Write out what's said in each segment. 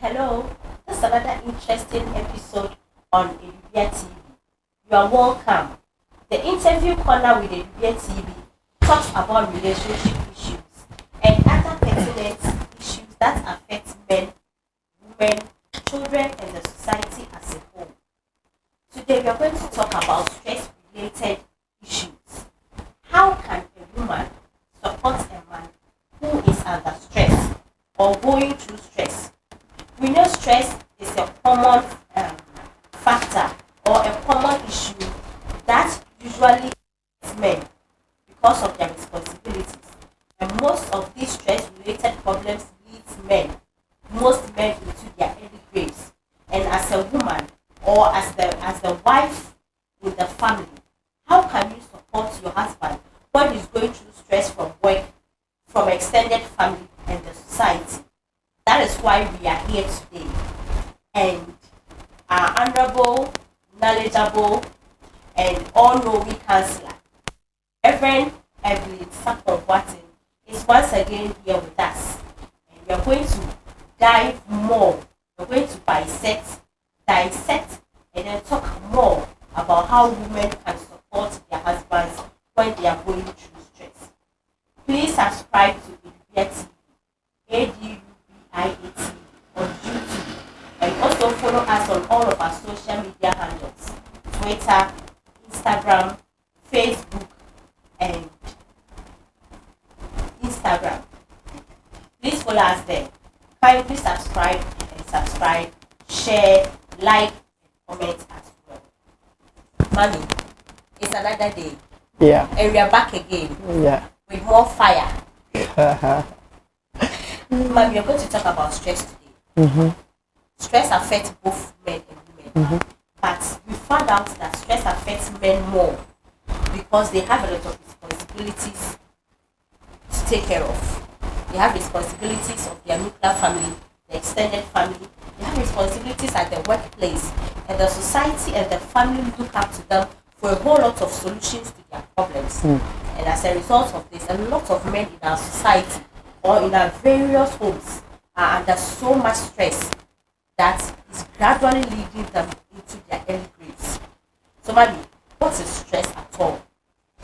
Hello, this is another interesting episode on Edubia TV. You are welcome. The interview corner with Edubia TV talks about relationship issues and other pertinent issues that affect men, women, children, and the society as a whole. Today we are going to talk about stress-related issues. How can a woman support a man who is under stress or going through stress? We know stress is a common factor or a common issue that usually affects men because of their responsibilities. And most of these stress-related problems leads most men into their early graves. And as a woman or as the wife in the family, how can you support your husband when he's going through stress from work, from extended family, and the society? That is why we are here today. And our honorable, knowledgeable, and all-knowing counselor, Reverend Evelyn Sapon is once again here with us. And we are going to dive more. We're going to dissect, and then talk more about how women can support their husbands when they are going through stress. Please subscribe to Edubia TV, ADUBIAT on YouTube, and also follow us on all of our social media handles: Twitter, Instagram, Facebook, and Instagram. Please follow us there. Kindly subscribe, share, like, and comment as well. Mommy, it's another day. Yeah. And we are back again. Yeah. With more fire. Ma'am, you're going to talk about stress today. Mm-hmm. Stress affects both men and women. Mm-hmm. But we found out that stress affects men more because they have a lot of responsibilities to take care of. They have responsibilities of their nuclear family, the extended family. They have responsibilities at the workplace. And the society and the family look up to them for a whole lot of solutions to their problems. And as a result of this, a lot of men in our society or in our various homes are under so much stress that is gradually leading them into their early graves. So, Mami, what is stress at all?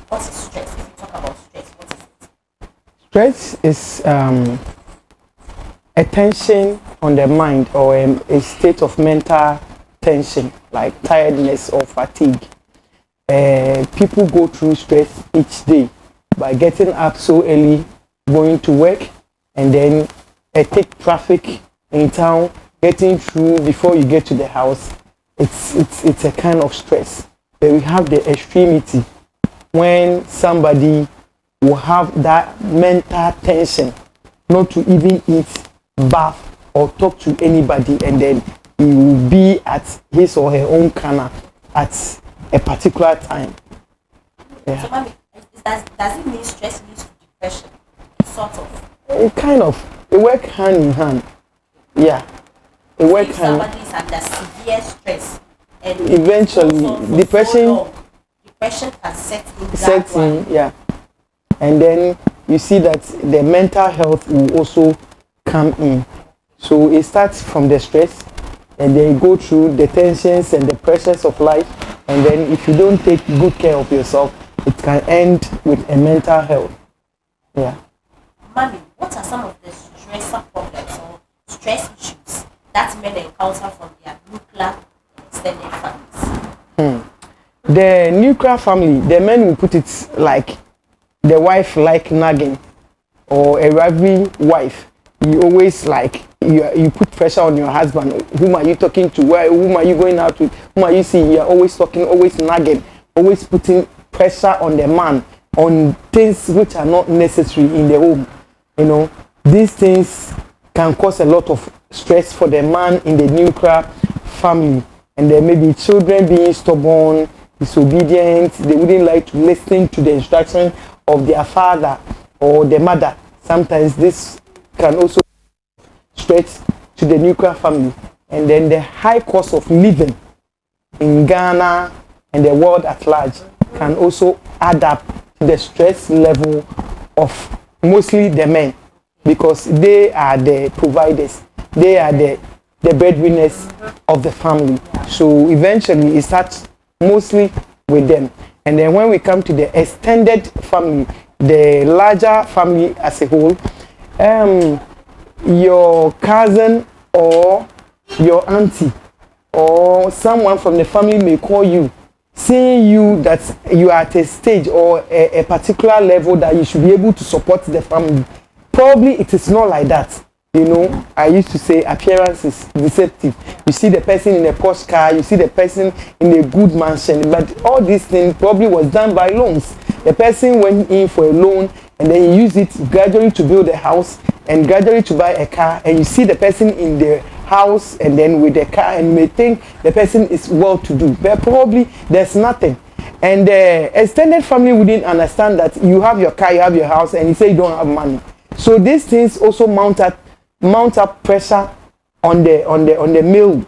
What is stress? If you talk about stress, what is it? Stress is a tension on the mind or a state of mental tension, like tiredness or fatigue. People go through stress each day by getting up so early, going to work, and then take traffic in town, getting through before you get to the house. It's a kind of stress. Then we have the extremity when somebody will have that mental tension not to even eat, bath, or talk to anybody, and then he will be at his or her own corner at a particular time. Yeah. So, Mami, does it mean stress leads to depression? Sort of. It kind of. It work hand in hand. Yeah. It work if hand. somebody is under severe stress and eventually depression can set in. Yeah. And then you see that the mental health will also come in. So it starts from the stress, and then you go through the tensions and the pressures of life, and then if you don't take good care of yourself, it can end with a mental health. Yeah. Mommy, what are some of the stressor problems or stress issues that men encounter from their nuclear extended families? The nuclear family, the men will put it like the wife like nagging, or a rivalry wife. You always like you put pressure on your husband. Whom are you talking to? Whom are you going out with? Whom are you seeing? You're always talking, always nagging, always putting pressure on the man on things which are not necessary in the home. You know, these things can cause a lot of stress for the man in the nuclear family, and there may be children being stubborn, disobedient. They wouldn't like to listen to the instruction of their father or the mother. Sometimes this can also stress to the nuclear family. And then the high cost of living in Ghana and the world at large can also add up to the stress level of mostly the men, because they are the providers, they are the the breadwinners of the family. So eventually it starts mostly with them. And then when we come to the extended family, the larger family as a whole, your cousin or your auntie or someone from the family may call you, seeing you that you are at a stage or a particular level that you should be able to support the family. Probably it is not like that. You know, I used to say appearance is deceptive. You see the person in a posh car, you see the person in a good mansion, but all these things probably was done by loans. The person went in for a loan and then he used it gradually to build a house and gradually to buy a car, and you see the person in the house and then with the car, and you may think the person is well to do, but probably there's nothing. And the extended family wouldn't understand that you have your car, you have your house, and you say you don't have money. So these things also mount up pressure on the male,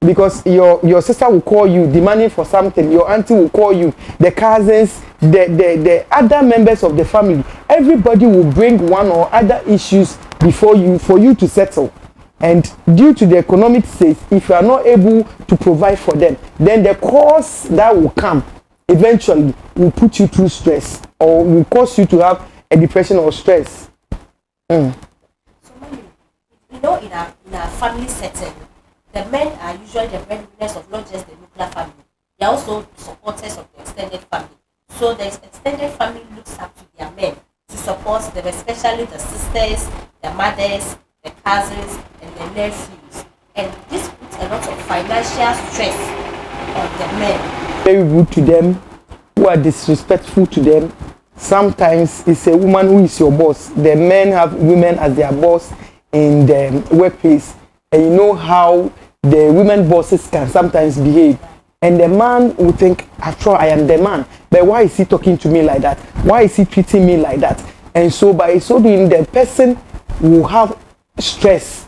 because your sister will call you demanding for something, your auntie will call you, the cousins, the other members of the family, everybody will bring one or other issues before you for you to settle. And due to the economic state, if you are not able to provide for them, then the cost that will come eventually will put you through stress or will cause you to have a depression or stress. So, mommy, you know, in our family setting, the men are usually the breadwinners of not just the nuclear family. They are also supporters of the extended family. So the extended family looks up to their men to support them, especially the sisters, the mothers, the cousins, and the nephews. And this puts a lot of financial stress on the men. Very rude to them, who are disrespectful to them. Sometimes it's a woman who is your boss. The men have women as their boss in the workplace. And you know how the women bosses can sometimes behave. And the man will think, after all, I am the man. But why is he talking to me like that? Why is he treating me like that? And so by so doing, the person will have stress,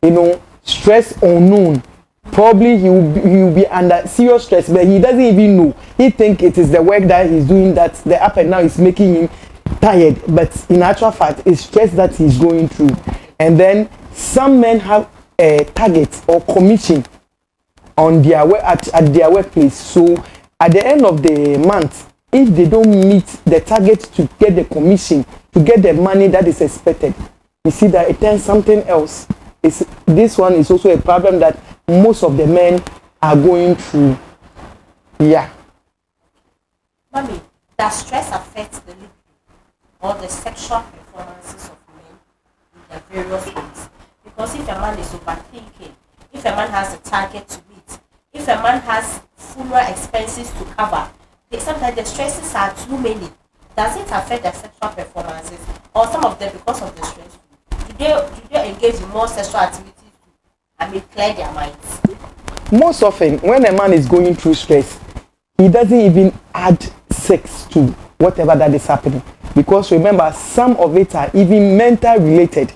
you know, stress unknown. Probably he will be under serious stress, but he doesn't even know. He think it is the work that he's doing that the up and down is making him tired. But in actual fact, it's stress that he's going through. And then some men have a target or commission on their at their workplace. So at the end of the month, if they don't meet the target to get the commission, to get the money that is expected, you see that it turns something else. This one is also a problem that most of the men are going through. Yeah. Mommy, does stress affect the libido or the sexual performances of men in their various ways? Because if a man is overthinking, if a man has a target to meet, if a man has funeral expenses to cover, sometimes the stresses are too many. Does it affect their sexual performances, or some of them because of the stress? Do they engage in more sexual activities to clear their minds? Most often, when a man is going through stress, he doesn't even add sex to whatever that is happening, because remember, some of it are even mental related.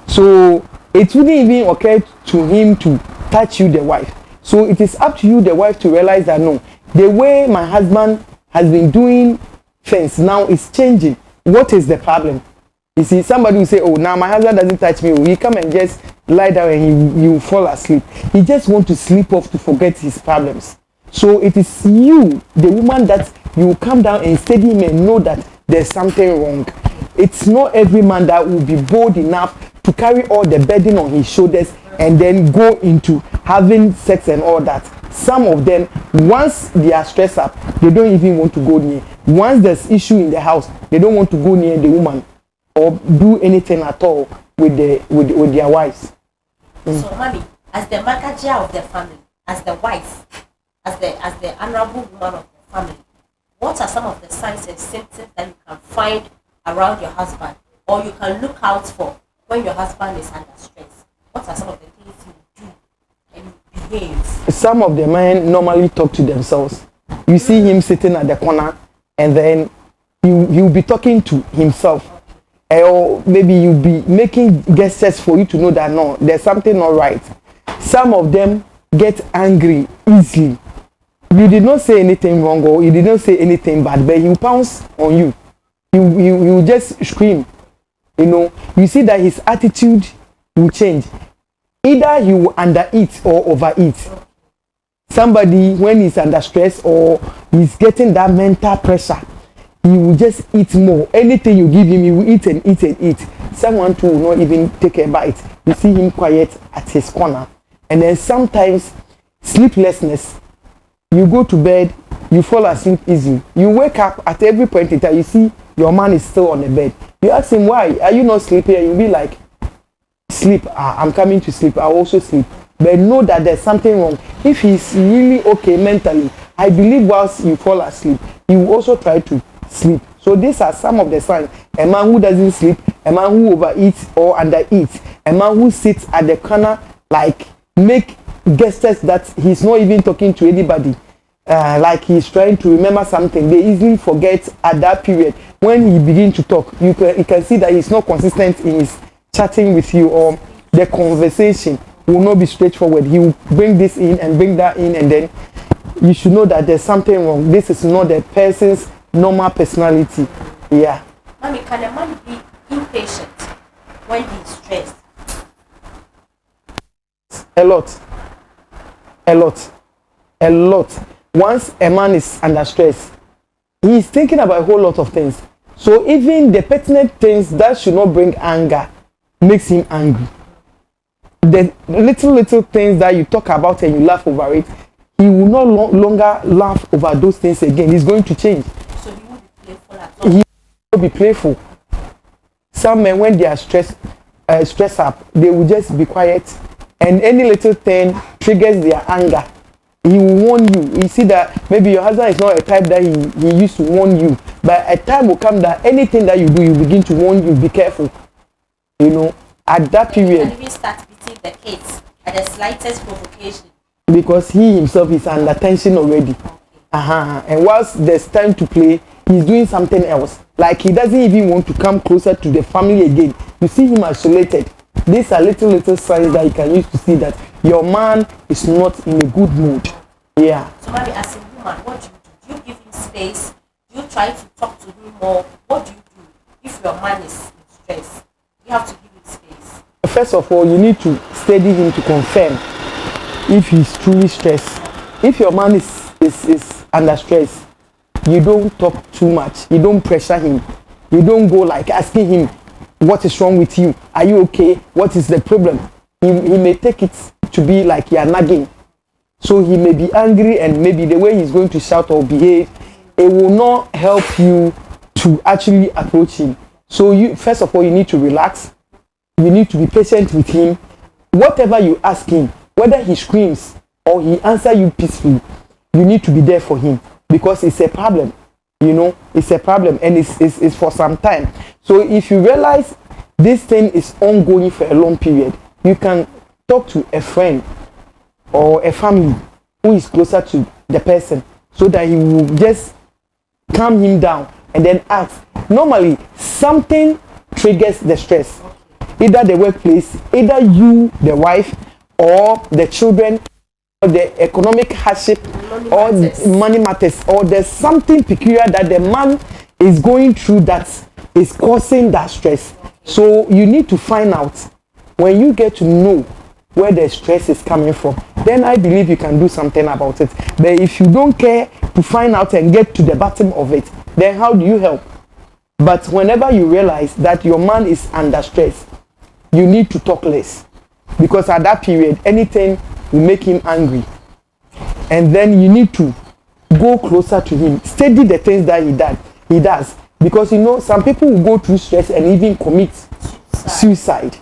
So it wouldn't even occur to him to touch you, the wife. So it is up to you, the wife, to realize that no, the way my husband has been doing things now is changing. What is the problem? You see, somebody will say, oh, now my husband doesn't touch me. He come and just lie down and he will fall asleep. He just want to sleep off to forget his problems. So it is you, the woman, that you will come down and steady him and know that there's something wrong. It's not every man that will be bold enough to carry all the burden on his shoulders and then go into having sex and all that. Some of them, once they are stressed up, they don't even want to go near. Once there's issue in the house, they don't want to go near the woman or do anything at all with their wives. So, mommy, as the manager of the family, as the wife, as the honorable woman of the family, what are some of the signs and symptoms that you can find around your husband, or you can look out for when your husband is under stress? What are some of the things you do and behave? Some of the men normally talk to themselves. You see him sitting at the corner, and then he'll be talking to himself. Or maybe you'll be making gestures for you to know that no, there's something not right. Some of them get angry easily. You did not say anything wrong, or you did not say anything bad, but he will pounce on you. He will just scream. You know, you see that his attitude will change. Either he will undereat or overeat. Somebody, when he's under stress or he's getting that mental pressure, he will just eat more. Anything you give him, he will eat and eat and eat. Someone too will not even take a bite. You see him quiet at his corner. And then sometimes sleeplessness. You go to bed, you fall asleep easy. You wake up at every point in time, you see your man is still on the bed. You ask him, why are you not sleeping? And you'll be like, sleep. I'm coming to sleep. I'll also sleep. But know that there's something wrong. If he's really okay mentally, I believe whilst you fall asleep, he will also try to sleep. So these are some of the signs. A man who doesn't sleep, a man who overeats or undereats, a man who sits at the corner, like make gestures that he's not even talking to anybody, like he's trying to remember something. They easily forget at that period. When he begins to talk, you can see that he's not consistent in his chatting with you, or the conversation will not be straightforward. He will bring this in and bring that in, and then you should know that there's something wrong. This is not the person's normal personality. Yeah. Mommy, can a man be impatient when he's stressed? A lot. Once a man is under stress, he is thinking about a whole lot of things. So even the pertinent things that should not bring anger makes him angry. The little things that you talk about and you laugh over it, he will no longer laugh over those things again. He's going to change. So he won't be playful at all. He will be playful. Some men, when they are stressed up, they will just be quiet, and any little thing triggers their anger. He will warn you. You see that maybe your husband is not a type that he used to warn you, but a time will come that anything that you do, he begin to warn you. Be careful. You know, at that period. He can even start beating the kids at the slightest provocation. Because he himself is under tension already. And whilst there's time to play, he's doing something else. Like he doesn't even want to come closer to the family again. You see him isolated. These are little signs that you can use to see that your man is not in a good mood. Yeah. So maybe as a woman, what do? Do you give him space? Do you try to talk to him more? What do you do if your man is in stress? You have to give him space. First of all, you need to steady him to confirm if he's truly stressed. If your man is under stress, you don't talk too much. You don't pressure him. You don't go like asking him, what is wrong with you? Are you okay? What is the problem? He may take it to be like you are nagging. So he may be angry, and maybe the way he's going to shout or behave, it will not help you to actually approach him. So you, first of all, you need to relax. You need to be patient with him. Whatever you ask him, whether he screams or he answers you peacefully, you need to be there for him, because it's a problem. You know, it's a problem, and it's for some time. So if you realize this thing is ongoing for a long period, you can talk to a friend or a family who is closer to the person, so that he will just calm him down and then ask. Normally, something triggers the stress. Either the workplace, either you, the wife, or the children, or the economic hardship, or money matters, or there's something peculiar that the man is going through that is causing that stress. So you need to find out. When you get to know where the stress is coming from, then I believe you can do something about it. But if you don't care to find out and get to the bottom of it, then how do you help? But whenever you realize that your man is under stress, you need to talk less, because at that period anything will make him angry, and then you need to go closer to him, steady the things that he does, because you know some people will go through stress and even commit suicide,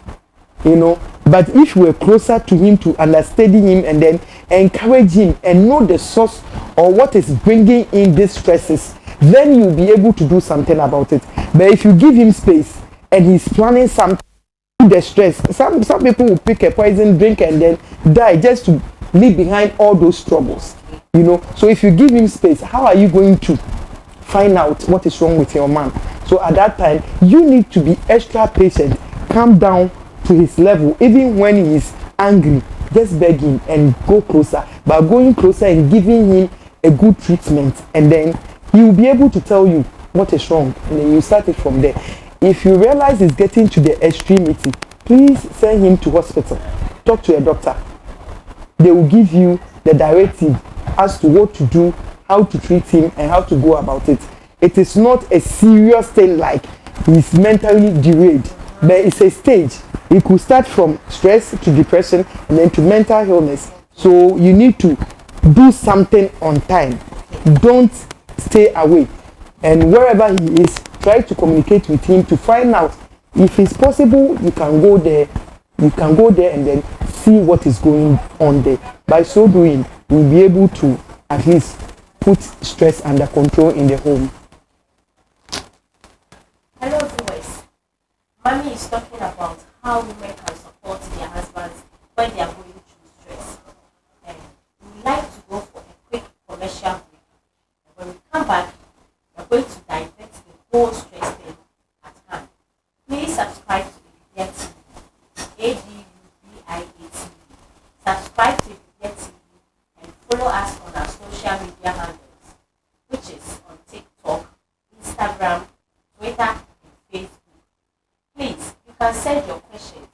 you know. But if we're closer to him, to understand him and then encourage him and know the source or what is bringing in these stresses, then you'll be able to do something about it. But if you give him space and he's planning something, the stress, some people will pick a poison drink and then die just to leave behind all those troubles, you know. So if you give him space, how are you going to find out what is wrong with your man? So at that time, you need to be extra patient, calm down to his level. Even when he is angry, just beg him and go closer. By going closer and giving him a good treatment, and then he will be able to tell you what is wrong, and then you start it from there. If you realize it's getting to the extremity, please send him to hospital. talk to a doctor. They will give you the directive as to what to do, how to treat him, and how to go about it. It is not a serious thing like he's mentally derailed, but it's a stage. It could start from stress to depression and then to mental illness. So you need to do something on time. Don't stay away. And wherever he is, try to communicate with him to find out if it's possible. You can go there. You can go there and then see what is going on there. By so doing, we'll be able to at least put stress under control in the home. Hello viewers. Mommy is talking about how women can support their husbands when they are going through stress. And we would like to go for a quick commercial break. And when we come back, we're going to divert the whole stress thing at hand. Please subscribe to the TV, ADUBIA TV. Subscribe to the TV and follow us on our social media handles, which is on TikTok, Instagram, Twitter, and Facebook. Please, you can send your questions,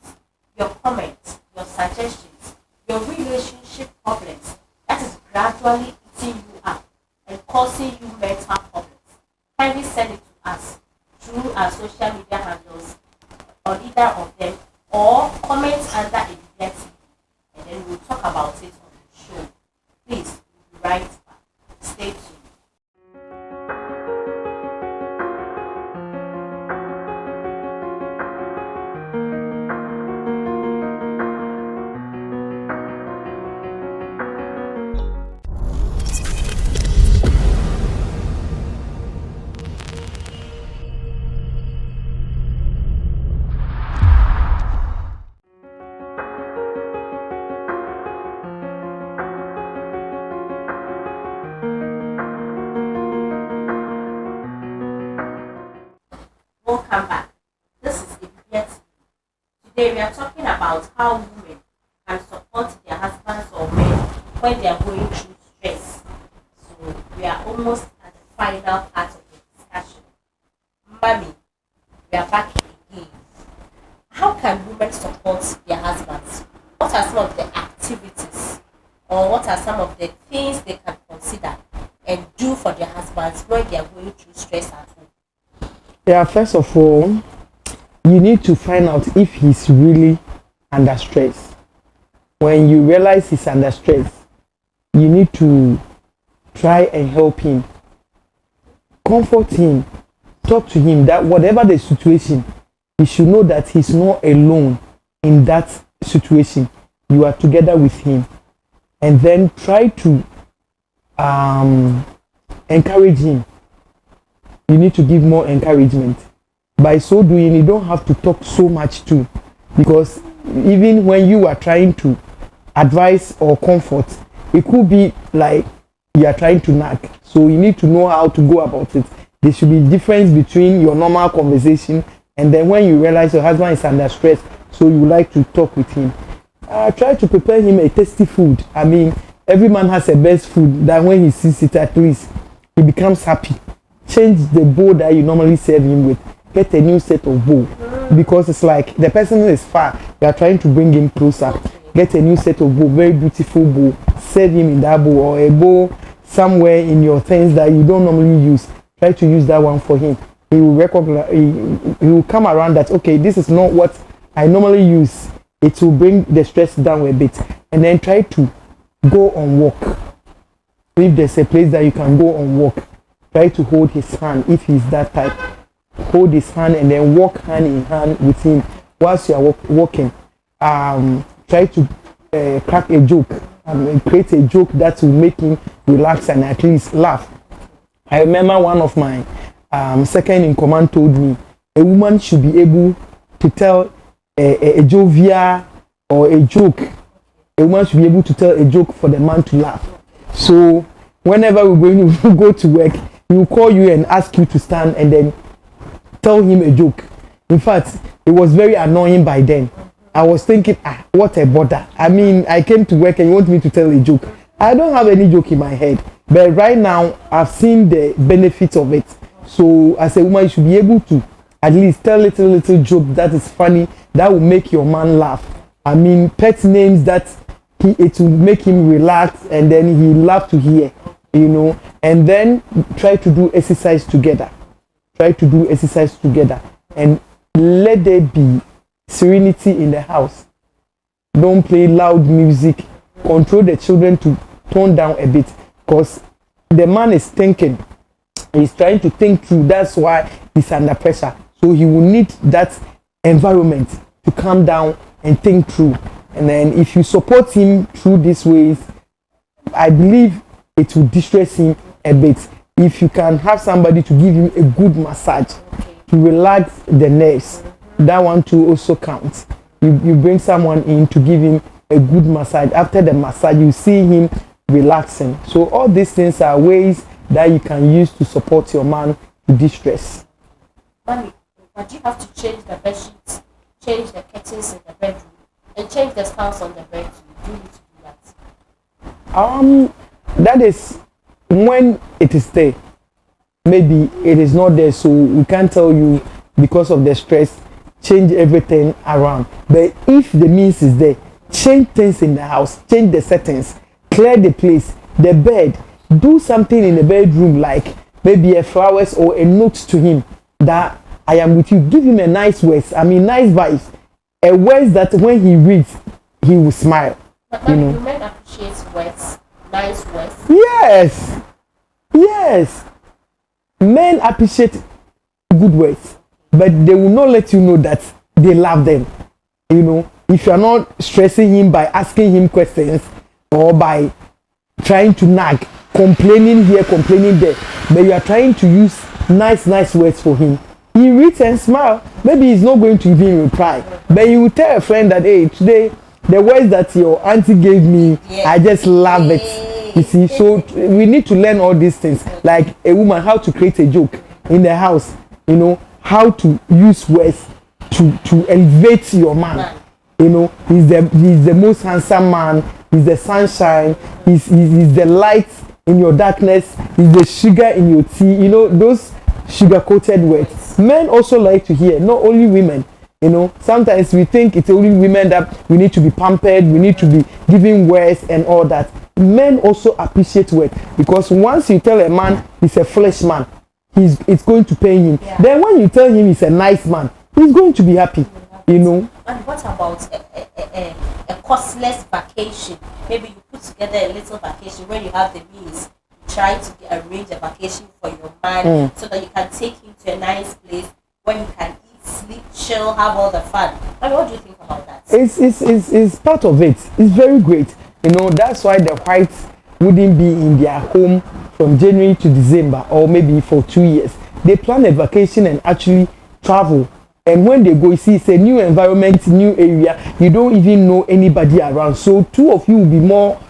your comments, your suggestions, your relationship problems that is gradually eating you up and causing you mental problems. Kindly send it to us through our social media handles on either of them, or comment under a video, and then we'll talk about it on the show. Please, we'll be right back. Stay tuned. Welcome back. This is eventual. Today we are talking about how women can support their husbands or men when they are going through stress. So we are almost at the final part of the discussion. Mommy, we are back again. How can women support their husbands? What are some of the activities, or what are some of the things they can consider and do for their husbands when they are going through stress at home? Yeah, first of all, you need to find out if he's really under stress. When you realize he's under stress, you need to try and help him, comfort him, talk to him that whatever the situation, he should know that he's not alone in that situation. You are together with him. And then try to encourage him. You need to give more encouragement. By so doing, you don't have to talk so much too, because even when you are trying to advise or comfort, it could be like you are trying to nag. So you need to know how to go about it. There should be difference between your normal conversation and then when you realize your husband is under stress, so you like to talk with him. Try to prepare him a tasty food. I mean, every man has a best food that when he sees it, at least he becomes happy. Change the bowl that you normally serve him with. Get a new set of bowl, because it's like the person is far. You are trying to bring him closer. Get a new set of bowl, very beautiful bowl. Serve him in that bowl, or a bowl somewhere in your things that you don't normally use. Try to use that one for him. He will recognize. He will come around that, okay, this is not what I normally use. It will bring the stress down a bit. And then try to go on walk. If there's a place that you can go on walk, try to hold his hand if he's that type. Hold his hand and then walk hand in hand with him whilst you are walking. Try to crack a joke, create a joke that will make him relax and at least laugh. I remember one of my second in command told me a woman should be able to tell a jovial or a joke. A woman should be able to tell a joke for the man to laugh. So whenever we're going to go to work, he will call you and ask you to stand and then tell him a joke. In fact, it was very annoying by then. I was thinking, what a bother. I mean, I came to work and you want me to tell a joke. I don't have any joke in my head. But right now, I've seen the benefits of it. So as a woman, you should be able to at least tell little joke that is funny, that will make your man laugh. I mean, pet names that it will make him relax and then he love to hear, you know. And then try to do exercise together. Try to do exercise together and let there be serenity in the house. Don't play loud music. Control the children to tone down a bit because the man is thinking. He's trying to think through. That's why he's under pressure. So he will need that environment to calm down and think through. And then if you support him through these ways, I believe it will distress him a bit. If you can have somebody to give him a good massage to relax the nerves, that one too also counts. You bring someone in to give him a good massage. After the massage, you see him relaxing. So all these things are ways that you can use to support your man to distress. Mommy, but you have to change the bed sheets, change the curtains in the bedroom, and change the stars on the bed. You need to do that. That is when it is there. Maybe it is not there, so we can't tell you because of the stress. Change everything around. But if the means is there, change things in the house, change the settings, clear the place, the bed, do something in the bedroom like maybe a flowers or a note to him that I am with you. Give him a nice words. I mean nice vibes. A words that when he reads, he will smile. But you know, men appreciate words, nice words. Yes. Yes. Men appreciate good words, but they will not let you know that they love them. You know, if you are not stressing him by asking him questions or by trying to nag, complaining here, complaining there, but you are trying to use nice words for him. He reads and smile. Maybe he's not going to even reply, but you will tell a friend that, hey, today the words that your auntie gave me, I just love it. You see, so we need to learn all these things, like a woman, how to create a joke in the house, you know, how to use words to elevate your man. You know, he's the most handsome man, he's the sunshine, he's the light in your darkness, he's the sugar in your tea, you know, those sugar-coated words. Men also like to hear, not only women. You know, sometimes we think it's only women that we need to be pampered, we need to be giving words and all that. Men also appreciate words, because once you tell a man he's a flesh man, it's going to pain him. Yeah. Then when you tell him he's a nice man, he's going to be happy. You know. And what about a costless vacation? Maybe you put together a little vacation when you have the means. Try to arrange a vacation for your man so that you can take him to a nice place where he can eat, sleep, chill, have all the fun. I mean, what do you think about that? It's part of it. It's very great. You know, that's why the whites wouldn't be in their home from January to December or maybe for 2 years. They plan a vacation and actually travel. And when they go, you see, it's a new environment, new area. You don't even know anybody around. So two of you will be more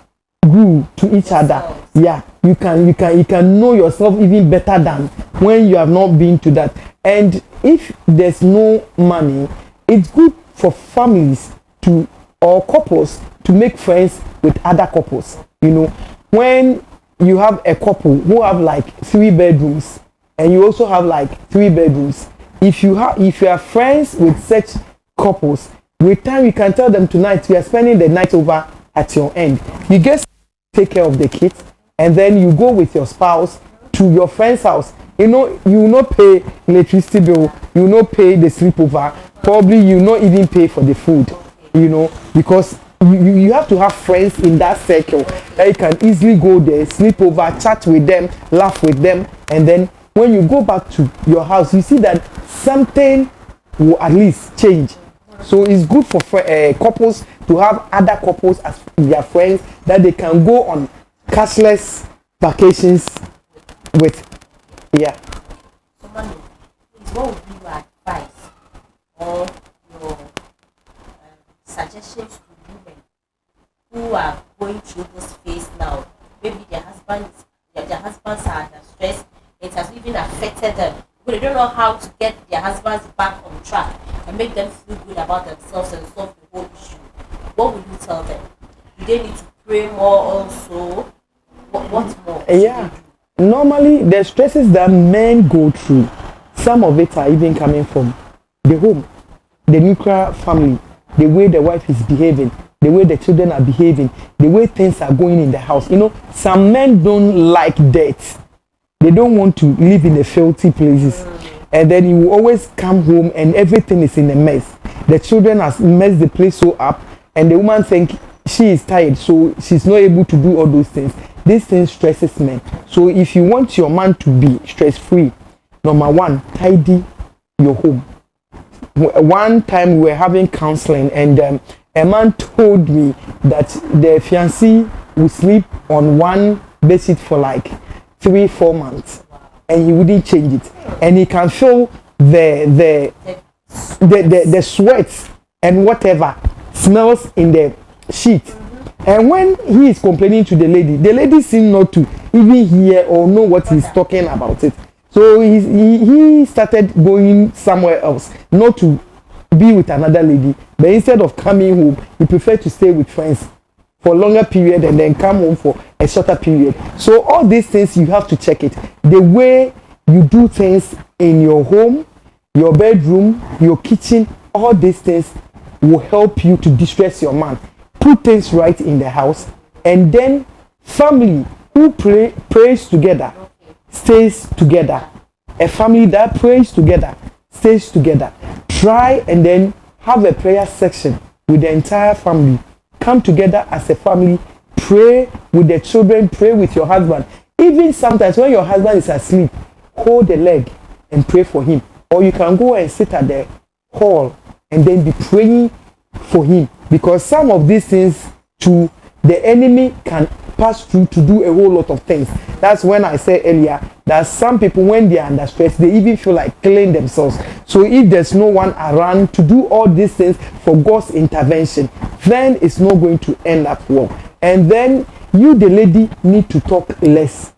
glued to each other. Yeah, you can know yourself even better than when you have not been to that. And if there's no money, it's good for families to or couples to make friends with other couples. You know, when you have a couple who have like 3 bedrooms and you also have like 3 bedrooms, if you are friends with such couples, with time you can tell them, tonight we are spending the night over at your end. You get take care of the kids and then you go with your spouse to your friend's house. You know, you will not pay electricity bill, you will not pay the sleepover, probably you will not even pay for the food, you know, because you have to have friends in that circle that you can easily go there, sleep over, chat with them, laugh with them, and then when you go back to your house, you see that something will at least change. So it's good for couples to have other couples as their friends that they can go on cashless vacations with. Yeah. So, Mami, please, what would be your advice or your suggestions to women who are going through this phase now? Maybe their husbands are under stress. It has even affected them, but they don't know how to get their husbands back on track and make them feel good about themselves and solve the whole issue. What would you tell them? Do they need to pray more also? What more? Yeah. Normally, the stresses that men go through, some of it are even coming from the home, the nuclear family. the way the wife is behaving, the way the children are behaving, the way things are going in the house. You know, some men don't like dirt. They don't want to live in the filthy places. And then you will always come home and everything is in a mess. The children has messed the place so up, and the woman think she is tired, so she's not able to do all those things. This thing stresses men. So if you want your man to be stress-free, number one, tidy your home. One time we were having counseling, and a man told me that the fiancé would sleep on one bedsheet for like 3-4 months, and he wouldn't change it, and he can feel the sweat and whatever smells in the sheet. And when he is complaining to the lady seems not to even hear or know what he's talking about it. So he started going somewhere else, not to be with another lady, but instead of coming home, he preferred to stay with friends for a longer period and then come home for a shorter period. So all these things, you have to check it. The way you do things in your home, your bedroom, your kitchen, all these things will help you to distress your man. Put things right in the house, and then family who prays together stays together. A family that prays together stays together. Try and then have a prayer section with the entire family. Come together as a family, pray with the children, pray with your husband. Even sometimes when your husband is asleep, hold the leg and pray for him. Or you can go and sit at the hall and then be praying for him, because some of these things to the enemy can pass through to do a whole lot of things. That's when I said earlier that some people, when they are under stress, they even feel like killing themselves. So if there's no one around to do all these things for God's intervention, then it's not going to end up well. And then you, the lady, need to talk less,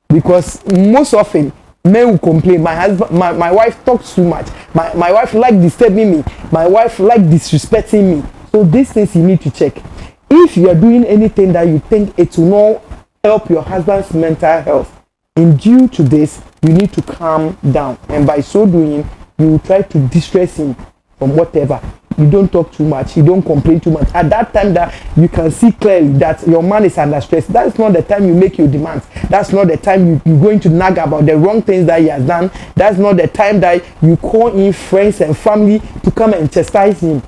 because most often men will complain, my husband, my wife talks too much, my wife like disturbing me, my wife like disrespecting me. So these things you need to check. If you are doing anything that you think it will not help your husband's mental health, in due to this, you need to calm down, and by so doing, you will try to distress him from whatever. You don't talk too much, you don't complain too much. At that time that you can see clearly that your man is under stress, that's not the time you make your demands. That's not the time you're going to nag about the wrong things that he has done. That's not the time that you call in friends and family to come and chastise him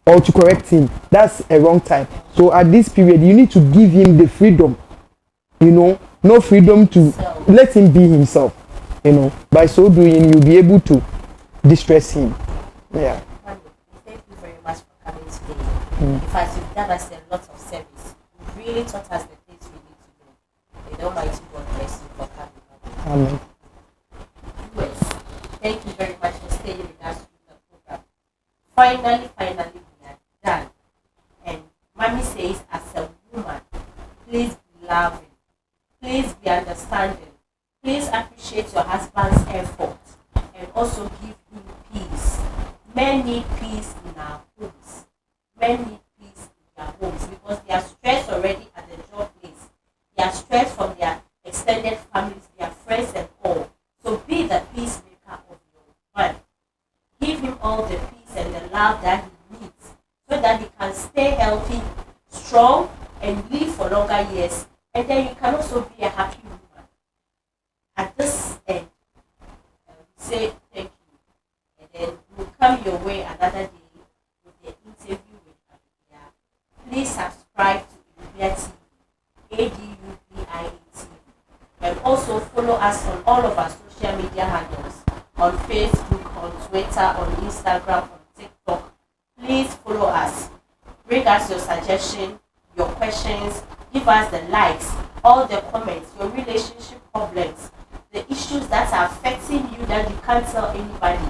or to correct him. That's a wrong time. So at this period, you need to give him the freedom, no freedom to let him be himself. By so doing, you'll be able to distress him. Yeah. Thank you very much for coming today. In fact, you've done us a lot of service. You've really taught us the things we need to know. May the Almighty God bless you for coming. Amen. Yes. Thank you very much for staying with us through the program. Finally, we are done. And Mommy says, as a woman, please be loving. Please be understanding. Please appreciate your husband's effort and also give him peace. Men need peace in our homes. Men need peace in their homes because they are stressed already at the job place. They are stressed from their extended families, their friends and all. So be the peacemaker of your man. Give him all the peace and the love that he needs so that he can stay healthy, strong, and live for longer years. And then you can also be a happy woman. At this end, say thank you. And then we'll come your way another day with the interview with Abia. Please subscribe to Edubia TV, ADUBIA TV. And also follow us on all of our social media handles, on Facebook, on Twitter, on Instagram, on TikTok. Please follow us. Bring us your suggestion, your questions, give us the likes, all the comments, your relationship problems, the issues that are affecting you that you can't tell anybody.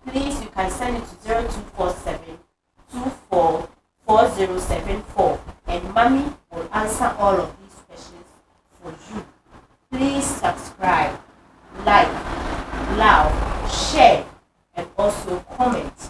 Please, you can send it to 0247 244074, and Mommy will answer all of these questions for you. Please subscribe, like, love, share, and also comment.